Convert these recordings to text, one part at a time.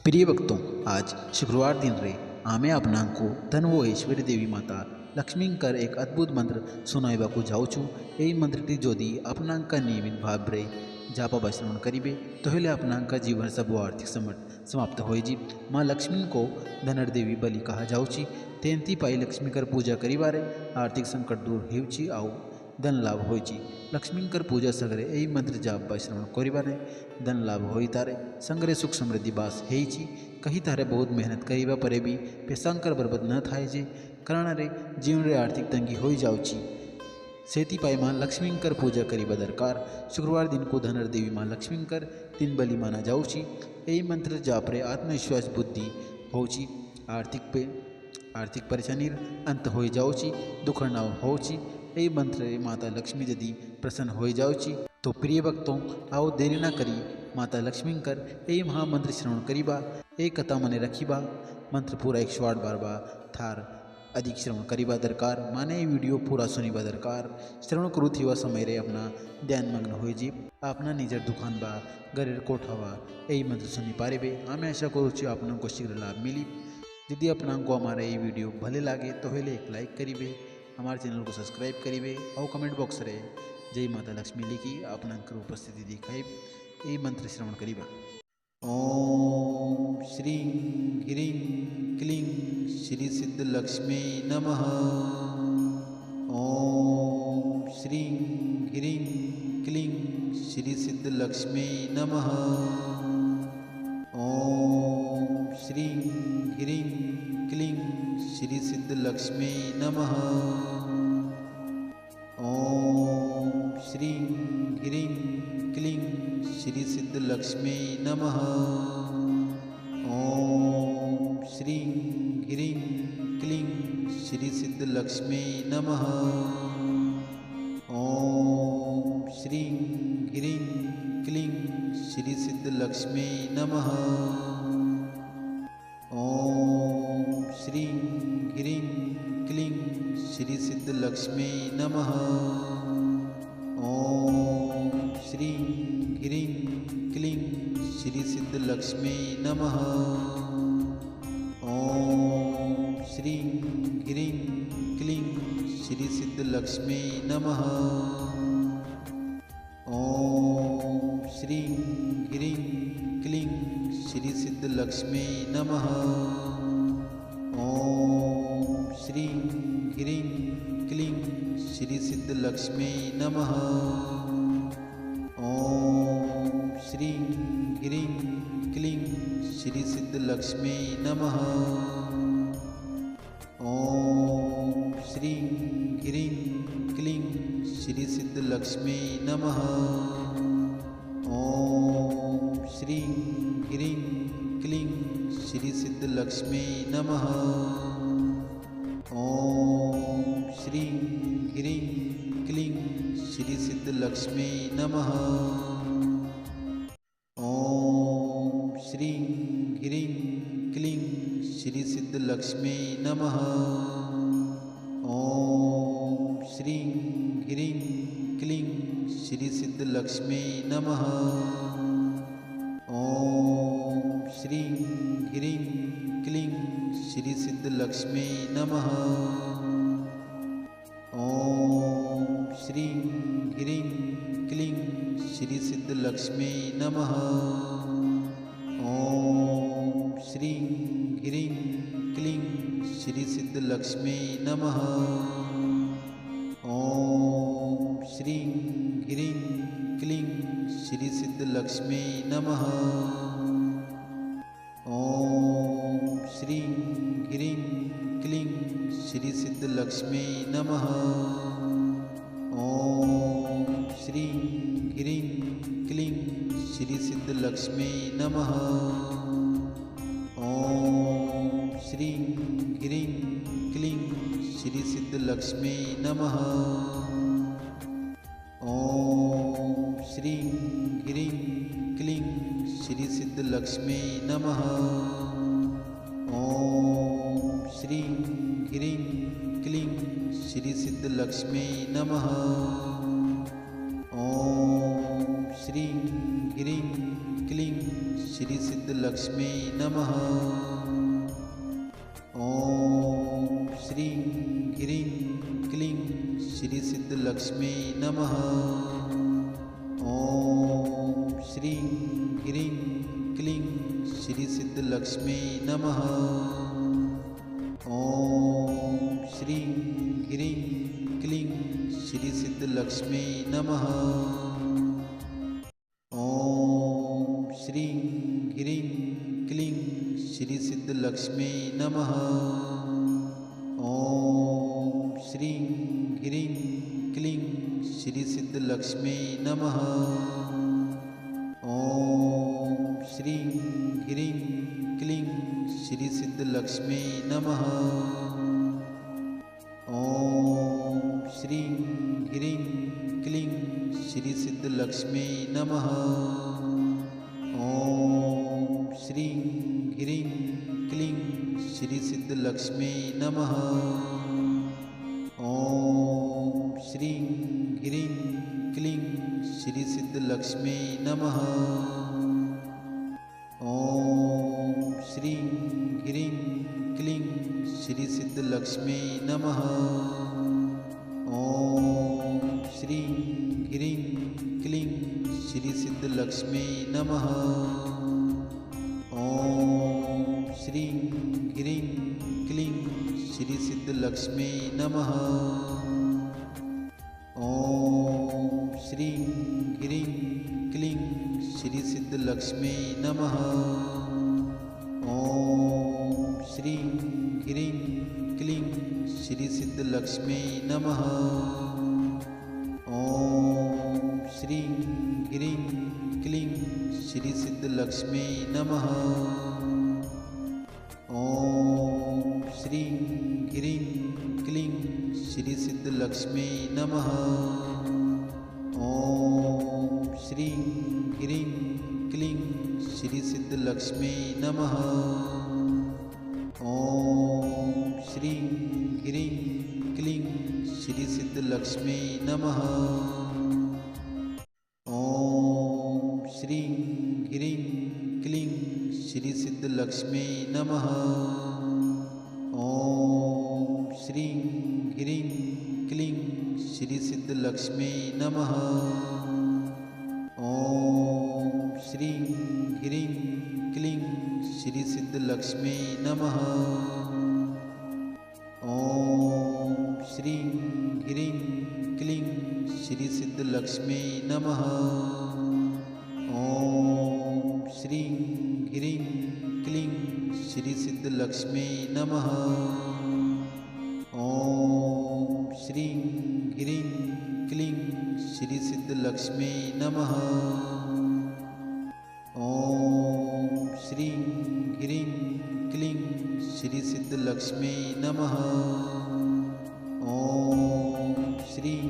प्रिय भक्तों, आज शुक्रवार दिन रे आमे आपनाको धन व ऐश्वर्य देवी माता लक्ष्मींकर एक अद्भुत मंत्र सुनाइबाकू जाऊँ। यही मंत्रटी जदि आपनाका नियमित भाव जापा श्रवण करिबे तो हेले आपनाका जीवन सब आर्थिक संकट समाप्त होइजी। माँ लक्ष्मी को धनर देवी बलि कहा जाऊँ। तेंती पाई लक्ष्मीकर पूजा करिबारे आर्थिक संकट दूर हेउची आउ धन लाभ होइची। लक्ष्मींकर पूजा संग्रह यही मंत्र जाप श्रवण करिबारे धन लाभ होई तारे संग्रह सुख समृद्धि बास हेइची। कहीं तारे बहुत मेहनत करिबा परे भी पैसांकर बर्बाद न थाय जे कारण रे जीवन रे आर्थिक तंगी होई जाउची। सेती पाई माँ लक्ष्मींकर पूजा करिबा दरकार। शुक्रवार दिन को धनर देवी माँ लक्ष्मींकर दिन बलि माना जाउची। यही मंत्र जाप रे आत्मविश्वास बुद्धि होची। आर्थिक परेशानीर अंत हो जाऊँ, दुख न होची। यही मंत्र माता लक्ष्मी यदि प्रसन्न हो जाऊँ तो प्रिय भक्तों आओ देरी न करी माता लक्ष्मी कर यही महामंत्र श्रवण करीबा। एक कथा मने रखीबा मंत्र पूरा 108 बार बा थार अधिक श्रवण करीबा दरकार। माने ये वीडियो पूरा सुनीबा दरकार। श्रवण करू थी समय रे अपना ध्यान मग्न हो जी अपना निजर दुकान बा गरेर कोठावा यही मंत्र सुनी पारे। हमें आशा करूँ आपको शीघ्र लाभ मिली। यदि आपको हमारा ये वीडियो भले लगे तो हेले एक लाइक करीबे, हमारे चैनल को सब्सक्राइब करीबे और कमेंट बॉक्स रे जय माता लक्ष्मी लिखी अपना उपस्थिति दिखाई यही मंत्र श्रवण करीबा। ओम श्री ह्रीं क्लीं श्री सिद्ध लक्ष्मी नमः। ओम श्री ह्रीं क्लीं श्री सिद्ध लक्ष्मी नमः। ओम श्री ह्रीं क्लीं श्री सिद्ध लक्ष्मी नमः। ओम श्री ह्रीं क्लीं श्री सिद्ध लक्ष्मी नमः। ओम श्री ह्रीं क्लीं श्री सिद्ध लक्ष्मी नमः। ओम श्री ह्रीं क्लीं श्री सिद्ध लक्ष्मी नमः। ओम श्री ह्रीं क्लीं श्री सिद्ध लक्ष्मी नमः। ओम श्री ह्रीं क्लीं श्री सिद्ध लक्ष्मी नमः। ओम श्री ह्रीं क्लीं श्री सिद्ध लक्ष्मी नमः। ओम श्री ह्रीं क्लीं श्री सिद्ध लक्ष्मी नमः। ओम श्री ह्रीं क्लीं श्री सिद्ध लक्ष्मी नमः। ओम श्री ह्रीं क्लीं श्री सिद्ध लक्ष्मी नमः। ओम श्री ह्रीं क्लीं श्री सिद्ध लक्ष्मी नमः। ओम श्री ह्रीं क्लीं श्री सिद्ध लक्ष्मी नमः। ओम श्री ह्रीं क्लीं श्री सिद्ध लक्ष्मी नमः। ओम श्री ह्रीं क्लीं श्री सिद्ध लक्ष्मी नमः। ओम श्री ह्रीं क्लीं श्री सिद्ध लक्ष्मी नमः। ओम श्री ह्रीं क्लीं श्री सिद्ध लक्ष्मी नमः। ओम श्री ह्रीं क्लीं श्री सिद्ध लक्ष्मी नमः। ओम श्री ह्रीं क्लीं श्री सिद्ध लक्ष्मी नमः। ओम श्री ह्रीं क्लीं श्री सिद्ध लक्ष्मी नमः। ओम श्री ह्रीं क्लीं श्री सिद्ध लक्ष्मी नमः। ओम श्री ह्रीं क्लीं श्री सिद्ध लक्ष्मी नमः। ओम श्री ह्रीं क्लीं श्री सिद्ध लक्ष्मी नमः। ओम श्री ह्रीं क्लीं श्री सिद्ध लक्ष्मी नमः। ओम श्री ह्रीं क्लीं श्री सिद्ध लक्ष्मी नमः। ओम श्री ह्रीं क्लीं श्री सिद्धलक्ष्मी नमः। ॐ श्रीं ह्रीं क्लीं श्री सिद्धलक्ष्मी नमः। ॐ श्रीं ह्रीं क्लीं श्री सिद्धलक्ष्मी नमः। ॐ श्रीं ह्रीं क्लीं श्री सिद्धलक्ष्मी नमः। ॐ श्रीं ह्रीं क्लीं श्री सिद्धलक्ष्मी नमः। ॐ श्रीं ह्रीं क्लीं श्री सिद्धलक्ष्मी नमः। ॐ श्रीं ह्रीं क्लीं श्री सिद्धलक्ष्मी नमः। ॐ श्रीं ह्रीं क्लीं श्री सिद्धलक्ष्मी नमः। ॐ श्रीं ह्रीं क्लीं श्री सिद्धलक्ष्मी नमः। ॐ श्रीं ह्रीं क्लीं श्री सिद्धलक्ष्मी नमः। ॐ श्रीं ह्रीं क्लीं श्री सिद्धलक्ष्मी नमः। ॐ श्रीं ह्रीं क्लीं श्री सिद्धलक्ष्मी नमः। ॐ श्रीं ह्रीं क्लीं श्री सिद्धलक्ष्मी नमः। ॐ श्रीं ह्रीं क्लीं श्री सिद्धलक्ष्मी नमः। ॐ श्रीं ह्रीं क्लीं श्री सिद्धलक्ष्मी नमः। ॐ श्रीं ह्रीं क्लीं श्री सिद्धलक्ष्मी नमः। ॐ श्रीं ह्रीं क्लीं श्री सिद्धलक्ष्मी नमः। ॐ श्रीं ह्रीं क्लीं श्री सिद्धलक्ष्मी नमः। ॐ श्रीं ह्रीं क्लीं श्री सिद्धलक्ष्मी नमः। ॐ श्रीं ह्रीं क्लीं श्री सिद्धलक्ष्मी नमः। ॐ श्रीं ह्रीं क्लीं श्री सिद्धलक्ष्मी नमः। ॐ श्रीं ह्रीं क्लीं श्री सिद्धलक्ष्मी नमः। ॐ श्रीं ह्रीं क्लीं श्री सिद्धलक्ष्मी नमः। ॐ श्रीं ह्रीं क्लीं श्री सिद्धलक्ष्मी नमः। ॐ श्रीं ह्रीं क्लीं श्री सिद्धलक्ष्मी नमः। ॐ श्रीं ह्रीं क्लीं श्री सिद्धलक्ष्मी नमः। ॐ श्रीं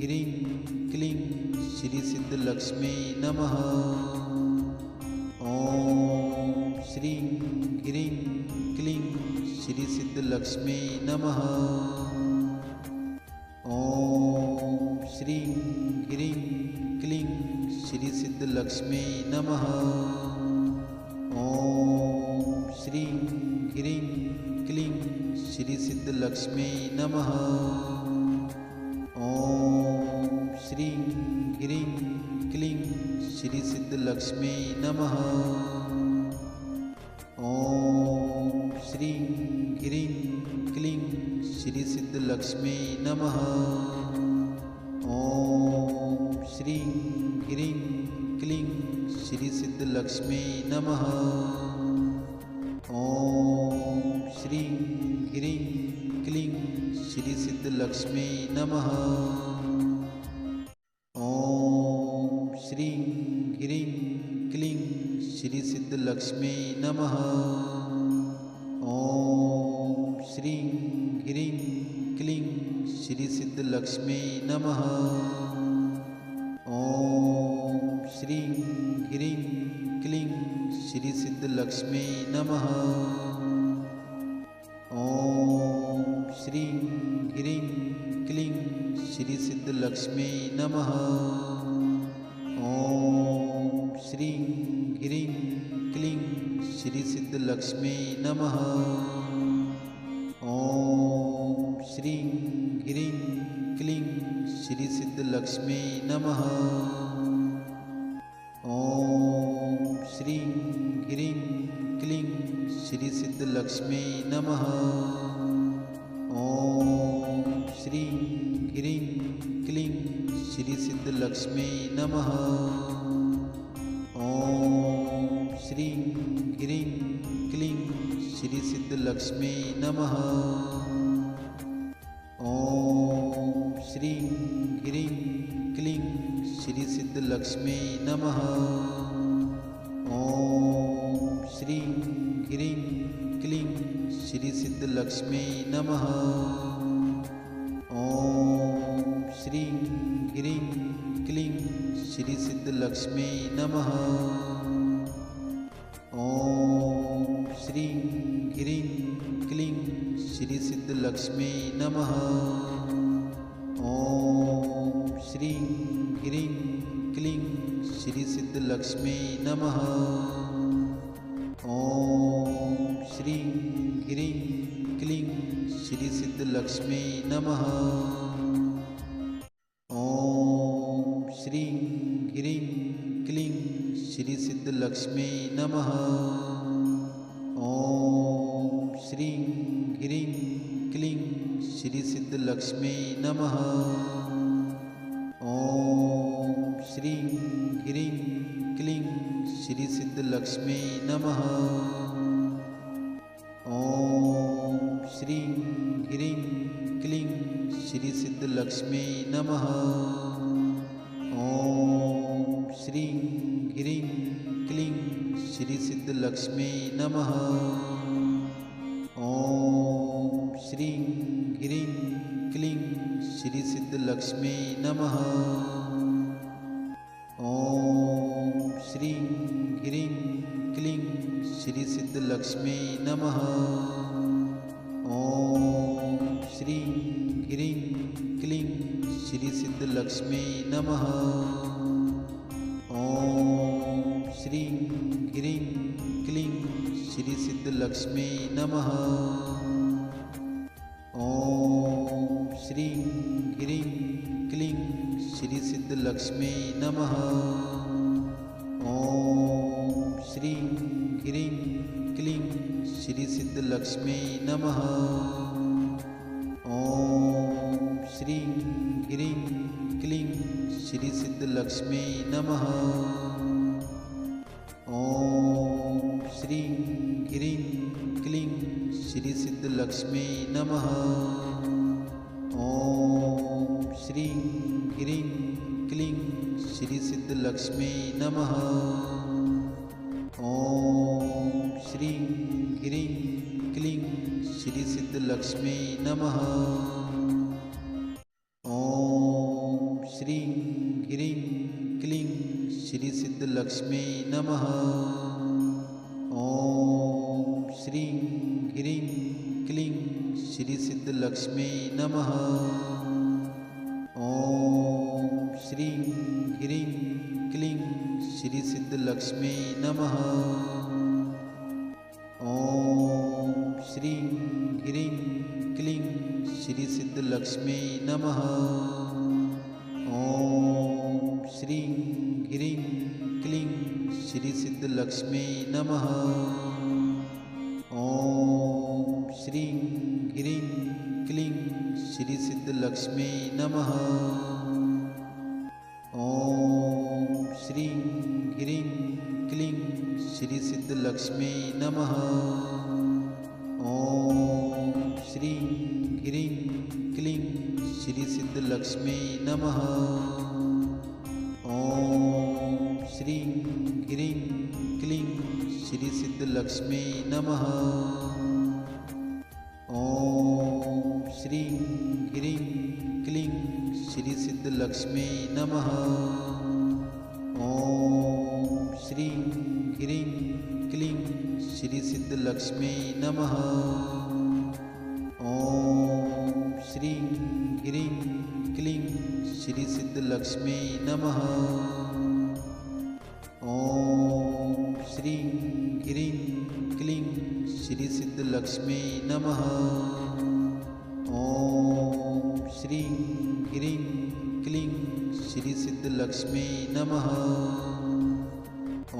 ह्रीं क्लीं श्री सिद्धलक्ष्मी नमः। ॐ श्रीं ह्रीं क्लीं श्री सिद्धलक्ष्मी नमः। ॐ श्रीं ह्रीं क्लीं श्री सिद्धलक्ष्मी नमः। ॐ श्रीं ह्रीं क्लीं श्री सिद्धलक्ष्मी नमः। ॐ श्रीं ह्रीं क्लीं श्री सिद्धलक्ष्मी नमः। ॐ श्रीं ह्रीं क्लीं श्री सिद्धलक्ष्मी नमः। ॐ श्रीं ह्रीं क्लीं श्री सिद्धलक्ष्मी नमः। ॐ श्रीं ह्रीं क्लीं श्री सिद्धलक्ष्मी नमः। ॐ श्रीं ह्रीं क्लीं श्री सिद्धलक्ष्मी नमः। ॐ श्रीं ह्रीं क्लीं श्री सिद्धलक्ष्मी नमः। ॐ श्रीं ह्रीं क्लीं श्री सिद्धलक्ष्मी नमः। ॐ श्रीं ह्रीं क्लीं श्री सिद्धलक्ष्मी नमः। ॐ श्रीं ह्रीं श्री सिद्धलक्ष्मी नमः। ॐ श्रीं ह्रीं क्लीं श्री सिद्धलक्ष्मी नमः। ॐ श्रीं ह्रीं क्लीं श्री सिद्धलक्ष्मी नमः। ॐ श्रीं ह्रीं क्लीं श्री सिद्धलक्ष्मी नमः। ॐ श्रीं ह्रीं क्लीं श्री सिद्धलक्ष्मी नमः। ॐ श्रीं ह्रीं क्लीं श्री सिद्धलक्ष्मी नमः। ॐ श्रीं ह्रीं क्लीं श्री सिद्धलक्ष्मी नमः। ॐ श्रीं ह्रीं क्लीं श्री सिद्धलक्ष्मी नमः। ॐ श्रीं ह्रीं क्लीं श्री सिद्धलक्ष्मी नमः। ॐ श्रीं ह्रीं क्लीं श्री सिद्धलक्ष्मी नमः। ॐ श्रीं ह्रीं क्लीं श्री सिद्धलक्ष्मी नमः। ॐ श्रीं ह्रीं क्लीं श्री सिद्धलक्ष्मी नमः। ॐ श्रीं ह्रीं क्लीं श्री सिद्धलक्ष्मी नमः। ॐ श्रीं ह्रीं क्लीं श्री सिद्धलक्ष्मी नमः। ॐ श्रीं ह्रीं क्लीं श्री सिद्धलक्ष्मी नमः। ॐ श्रीं ह्रीं क्लीं श्री सिद्धलक्ष्मी नमः। ॐ श्रीं ह्रीं क्लीं श्री सिद्धलक्ष्मी नमः। ॐ श्रीं ह्रीं क्लीं श्री सिद्धलक्ष्मी नमः। ॐ श्रीं ह्रीं क्लीं श्री सिद्धलक्ष्मी नमः। ॐ श्रीं ह्रीं क्लीं श्री सिद्धलक्ष्मी नमः। ॐ श्रीं ह्रीं क्लीं श्री सिद्धलक्ष्मी नमः। ॐ श्रीं ह्रीं क्लीं श्री सिद्धलक्ष्मी नमः। ॐ श्रीं ह्रीं क्लीं श्री सिद्धलक्ष्मी नमः। ॐ श्रीं ह्रीं क्लीं श्री सिद्धलक्ष्मी नमः। ॐ श्रीं ह्रीं क्लीं श्री सिद्धलक्ष्मी नमः। ॐ श्रीं ह्रीं क्लीं श्री सिद्धलक्ष्मी नमः। ॐ श्रीं ह्रीं क्लीं श्री सिद्धलक्ष्मी नमः। ॐ श्रीं ह्रीं क्लीं श्री सिद्धलक्ष्मी नमः। ॐ श्रीं ह्रीं क्लीं श्री सिद्धलक्ष्मी नमः। ॐ श्रीं ह्रीं क्लीं श्री सिद्धलक्ष्मी नमः। ॐ श्रीं ह्रीं क्लीं श्री सिद्धलक्ष्मी नमः। ॐ श्रीं ह्रीं क्लीं श्री सिद्धलक्ष्मी नमः। ॐ श्रीं ह्रीं क्लीं श्री सिद्धलक्ष्मी नमः। ॐ श्रीं ह्रीं क्लीं श्री सिद्धलक्ष्मी नमः। ॐ श्रीं ह्रीं क्लीं श्री सिद्धलक्ष्मी नमः। ॐ श्रीं ह्रीं क्लीं श्री सिद्धलक्ष्मी नमः। ॐ श्रीं ह्रीं क्लीं श्री सिद्धलक्ष्मी नमः। ॐ श्रीं ह्रीं क्लीं श्री सिद्धलक्ष्मी नमः। ॐ श्रीं ह्रीं श्री सिद्धलक्ष्मी नमः। ॐ श्रीं ह्रीं क्लीं श्री सिद्धलक्ष्मी नमः।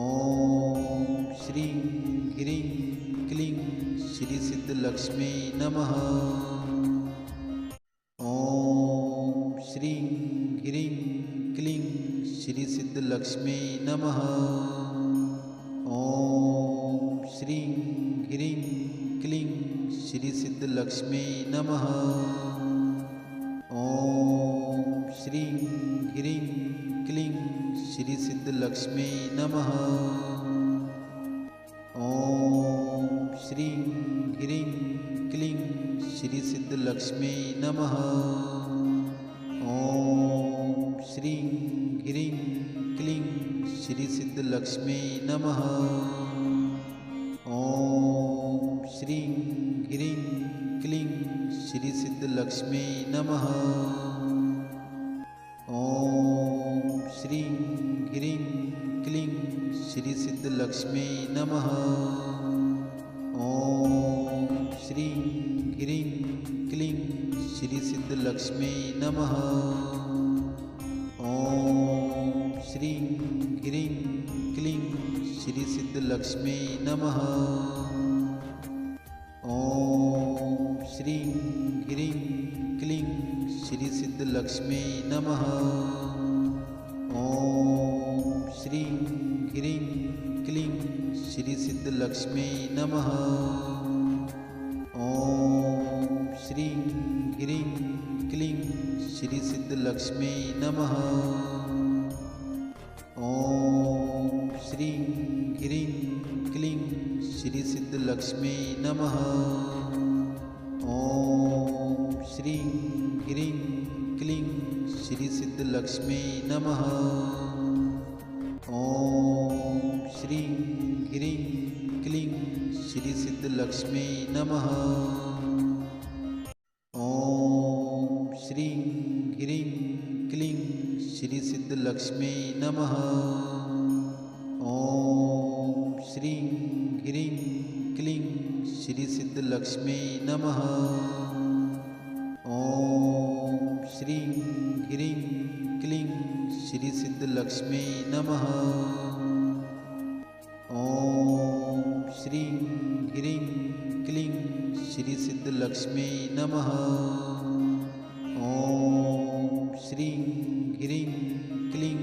ॐ श्रीं ह्रीं क्लीं श्री सिद्धलक्ष्मी नमः। ॐ श्रीं ह्रीं क्लीं श्री सिद्धलक्ष्मी नमः। ॐ श्रीं ह्रीं क्लीं श्री सिद्धलक्ष्मी नमः। ॐ श्रीं ह्रीं क्लीं श्री सिद्धलक्ष्मी नमः। ॐ श्रीं ह्रीं क्लीं श्री सिद्धलक्ष्मी नमः। ॐ श्रीं ह्रीं क्लीं श्री सिद्धलक्ष्मी नमः। ॐ श्रीं ह्रीं क्लीं श्री सिद्धलक्ष्मी नमः। ॐ श्रीं ह्रीं क्लीं श्री सिद्धलक्ष्मी नमः। ॐ श्रीं ह्रीं क्लीं श्री सिद्धलक्ष्मी नमः। ॐ श्रीं ह्रीं क्लीं श्री सिद्धलक्ष्मी नमः। ॐ श्रीं ह्रीं क्लीं श्री सिद्धलक्ष्मी नमः। ॐ श्रीं ह्रीं क्लीं श्री सिद्धलक्ष्मी नमः। ॐ श्रीं ह्रीं क्लीं श्री सिद्धलक्ष्मी नमः। ॐ श्रीं ह्रीं क्लीं श्री सिद्धलक्ष्मी नमः। ॐ श्रीं ह्रीं क्लीं श्री सिद्धलक्ष्मी नमः। ॐ श्रीं ह्रीं क्लीं श्री सिद्धलक्ष्मी नमः। ॐ श्रीं ह्रीं क्लीं श्री सिद्धलक्ष्मी नमः। ॐ श्रीं ह्रीं क्लीं श्री सिद्धलक्ष्मी नमः। ॐ श्रीं ह्रीं क्लीं श्री सिद्धलक्ष्मी नमः। ॐ श्रीं ह्रीं क्लीं श्री सिद्धलक्ष्मी नमः। ॐ श्रीं ह्रीं क्लीं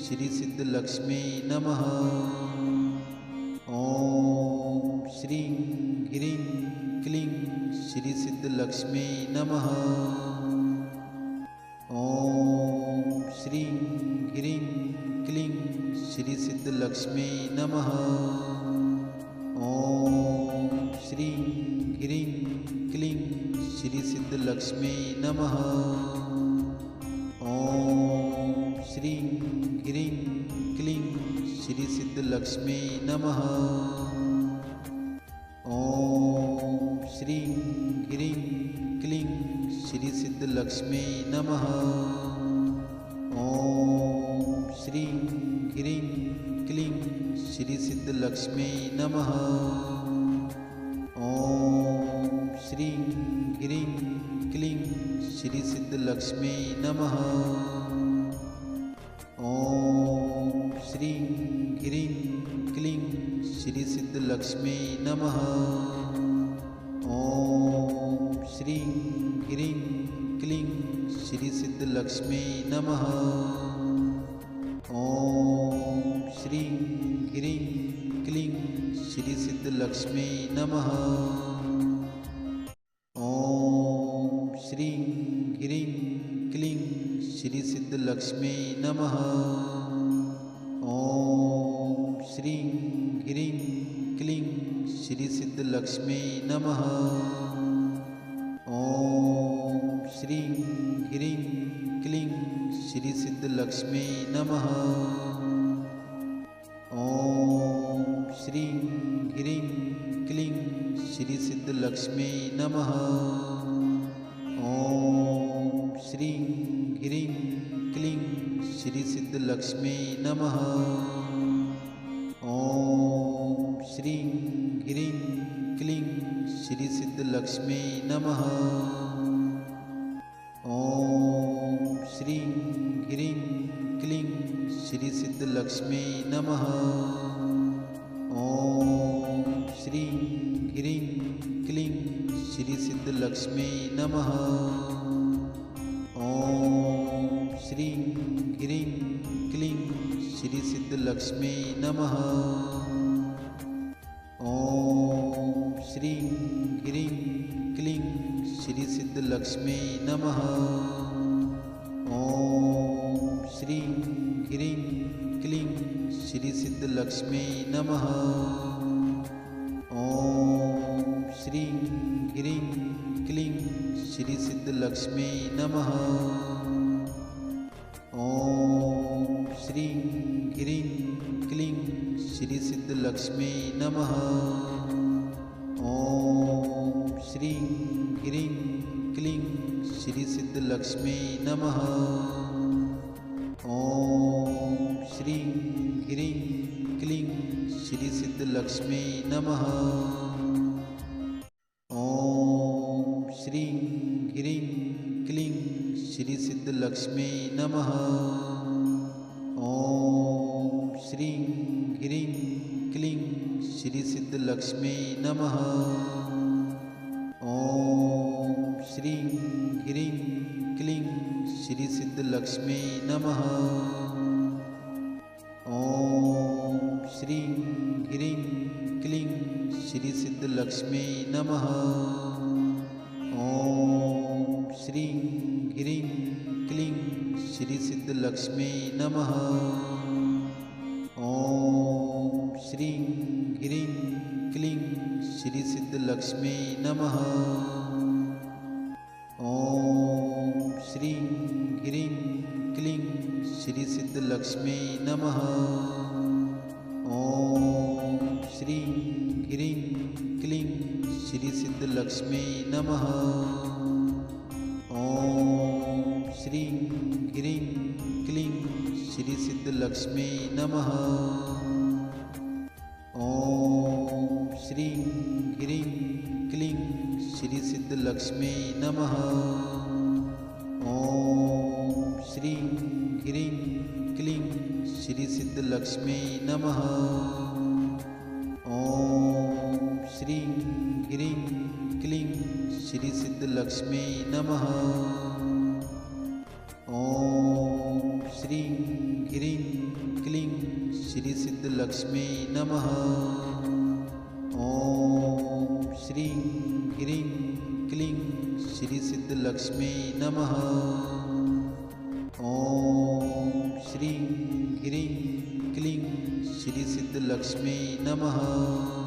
श्री सिद्धलक्ष्मी नमः। ॐ श्रीं ह्रीं क्लीं श्री सिद्धलक्ष्मी नमः। ॐ श्रीं ह्रीं क्लीं श्री सिद्धलक्ष्मी नमः। ॐ श्रीं ह्रीं क्लीं श्री सिद्धलक्ष्मी नमः। ॐ श्रीं ह्रीं क्लीं श्री सिद्धलक्ष्मी नमः। ॐ श्रीं ह्रीं क्लीं श्री सिद्धलक्ष्मी नमः। ॐ श्रीं ह्रीं क्लीं श्री सिद्धलक्ष्मी नमः। ॐ श्रीं ह्रीं क्लीं श्री सिद्धलक्ष्मी नमः। ॐ श्रीं ह्रीं क्लीं श्री सिद्धलक्ष्मी नमः। ॐ श्रीं ह्रीं क्लीं श्री सिद्धलक्ष्मी नमः। ॐ श्रीं ह्रीं क्लीं श्री सिद्धलक्ष्मी नमः। ॐ श्रीं ह्रीं क्लीं श्री सिद्धलक्ष्मी नमः। ॐ श्रीं ह्रीं क्लीं श्री सिद्धलक्ष्मी नमः। ॐ श्रीं ह्रीं क्लीं श्री सिद्धलक्ष्मी नमः। ॐ श्रीं ह्रीं क्लीं श्री सिद्धलक्ष्मी नमः। ॐ श्रीं ह्रीं क्लीं श्री सिद्धलक्ष्मी नमः। ॐ श्रीं ह्रीं क्लीं श्री सिद्धलक्ष्मी नमः। ॐ श्रीं ह्रीं क्लीं श्री सिद्धलक्ष्मी नमः। ॐ श्रीं ह्रीं क्लीं श्री सिद्धलक्ष्मी नमः। ॐ श्रीं ह्रीं क्लीं श्री सिद्धलक्ष्मी नमः। ॐ श्रीं ह्रीं क्लीं श्री सिद्धलक्ष्मी नमः। ॐ श्रीं ह्रीं क्लीं श्री सिद्धलक्ष्मी नमः। ॐ श्रीं ह्रीं क्लीं श्री सिद्धलक्ष्मी नमः। ॐ श्रीं ह्रीं क्लीं श्री सिद्धलक्ष्मी नमः। ॐ श्रीं ह्रीं क्लीं श्री सिद्धलक्ष्मी नमः। ॐ श्रीं ह्रीं क्लीं श्री सिद्धलक्ष्मी नमः। ॐ श्रीं ह्रीं क्लीं श्री सिद्धलक्ष्मी नमः। ॐ श्रीं ह्रीं क्लीं श्री सिद्धलक्ष्मी नमः। ॐ श्रीं ह्रीं क्लीं श्री सिद्धलक्ष्मी नमः। ॐ श्रीं ह्रीं क्लीं श्री सिद्धलक्ष्मी नमः। ॐ श्रीं ह्रीं क्लीं श्री सिद्धलक्ष्मी नमः। ॐ श्रीं ह्रीं क्लीं श्री सिद्धलक्ष्मी नमः। ॐ श्रीं ह्रीं क्लीं श्री सिद्धलक्ष्मी नमः। ॐ श्रीं ह्रीं क्लीं श्री सिद्धलक्ष्मी नमः। ॐ श्रीं ह्रीं क्लीं श्री सिद्धलक्ष्मी नमः। ॐ श्रीं ह्रीं क्लीं श्री सिद्धलक्ष्मी नमः। ॐ श्रीं ह्रीं क्लीं श्री सिद्धलक्ष्मी नमः। ॐ श्रीं ह्रीं क्लीं श्री सिद्धलक्ष्मी नमः। ॐ श्रीं ह्रीं क्लीं श्री सिद्धलक्ष्मी नमः। ॐ श्रीं ह्रीं क्लीं श्री सिद्धलक्ष्मी नमः। ॐ श्रीं ह्रीं क्लीं श्री सिद्धलक्ष्मी नमः।